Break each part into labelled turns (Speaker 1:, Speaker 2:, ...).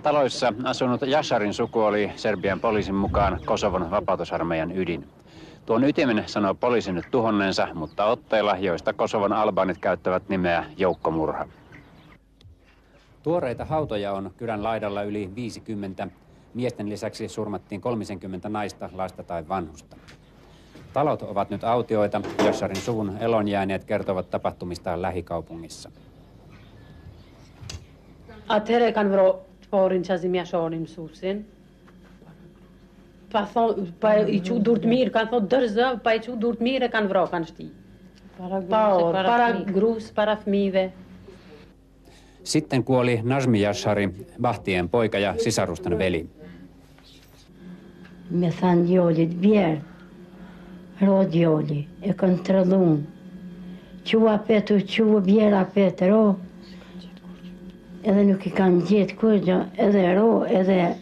Speaker 1: taloissa asunut Yasharin suku oli Serbian poliisin mukaan Kosovon vapautusarmeijan ydin. Tuon ytimen sanoo poliisi nyt tuhonneensa, mutta otteilla, joista Kosovon albaanit käyttävät nimeä joukkomurha. Tuoreita hautoja on kylän laidalla yli 50. Miesten lisäksi surmattiin 30 naista, lasta tai vanhusta. Talot ovat nyt autioita. Yasharin suvun elonjääneet kertovat tapahtumistaan lähikaupungissa.
Speaker 2: Atëherë kanë vrarë parin Qazimia Sharin mësuesin. Pa I çu durt mirë, kanë thotë dërzë, pa I çu durt mirë kanë vrarë, kanë shti. Para gruas, para fëmijëve.
Speaker 1: Sitten kuoli Nazmi Yashari, vahtien poika ja sisarusten veli.
Speaker 3: Me thanë djallit vjerë, ro djalli, e kanë trellun. Qua petu, qua vjera petë, ro. Edhe nuk I kanë gjetë kërgja, edhe ro, edhe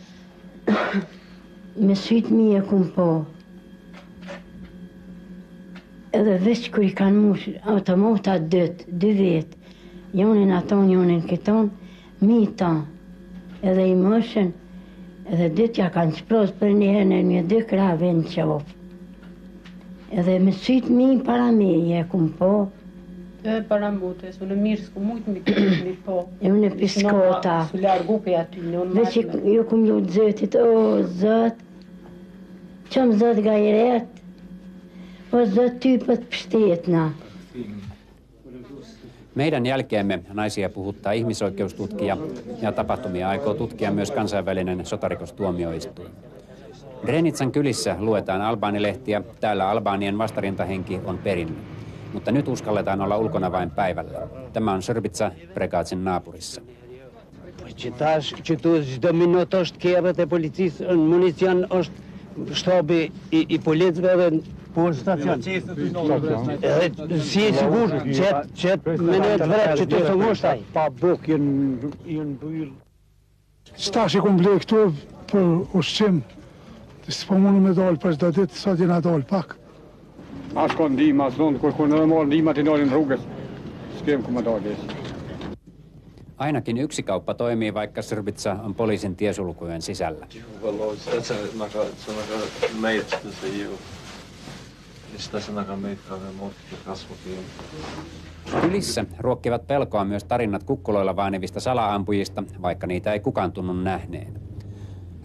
Speaker 3: me sytë mi e kumë po. Edhe veç kër I kanë mush, automata dy vetë, jonin aton, jonin këton, mi ta, edhe I mëshën, edhe dytja kanë qpros për njëherën e një dy krave në qopë. Edhe me sytë mi para me e kumë po.
Speaker 2: Para mbutes, unë mirë s'ku mujtë mi po.
Speaker 3: E unë e piskota.
Speaker 2: Su largu pe aty, në unë
Speaker 3: Veç ju kumë lutë zëtit, o zët, qëmë zët gajret, o zët ty pët pështetna.
Speaker 1: Meidän jälkeemme naisia puhuttaa ihmisoikeustutkija ja tapahtumia aikoo tutkia myös kansainvälinen sotarikostuomioistuin. Drenitsan kylissä luetaan albaanilehtiä, täällä albaanien vastarintahenki on perinne. Mutta nyt uskalletaan olla ulkona vain päivällä. Tämä on Srbica Prekatsin naapurissa.
Speaker 4: Qëtu çdo minutë është kerrët e policisë, municion është shtabi I policëve edhe po stacion. Edhe si I sigur që minutë vetë që të sëngushtaj.
Speaker 5: Pa buk jenë mbyll. Stashi ku mblej këtu për ushqim. S'po mundu me dalë për çdo ditë, sot jena dalë pak.
Speaker 6: As ka ndihmë, as don, kur ne marrim ndihmät in olin rrugës. S'kem ku më dalë.
Speaker 1: Ainakin yksi kauppa toimii, vaikka Srbica on poliisin tiesulkujen sisällä. Kylissä ruokkivat pelkoa myös tarinat kukkuloilla vaanivista salaampujista, vaikka niitä ei kukaan tunnu nähneen.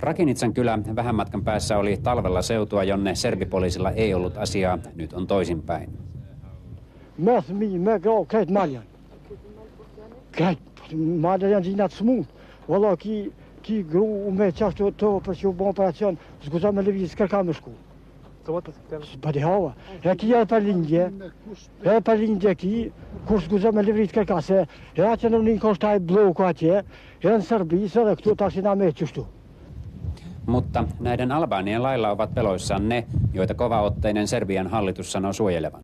Speaker 1: Rakinitsan kylä vähän matkan päässä oli talvella seutua, jonne serbipoliisilla ei ollut asiaa. Nyt on toisinpäin.
Speaker 5: Madre janë gjinat smut. Valla ki gru me qashtu të për që u bon operacion, s'guza me lëviz, s'kërka me shku. Pa di hava. E ki e për lindje ki, kur s'guza me lëviz s'kërka, se e a që në një koshtaj bloku atje, e në Serbisë edhe këtu taksina me qështu.
Speaker 1: Mutta näiden albaanien lailla ovat peloissaan ne, joita kovaotteinen Serbian hallitus sanoo suojelevan.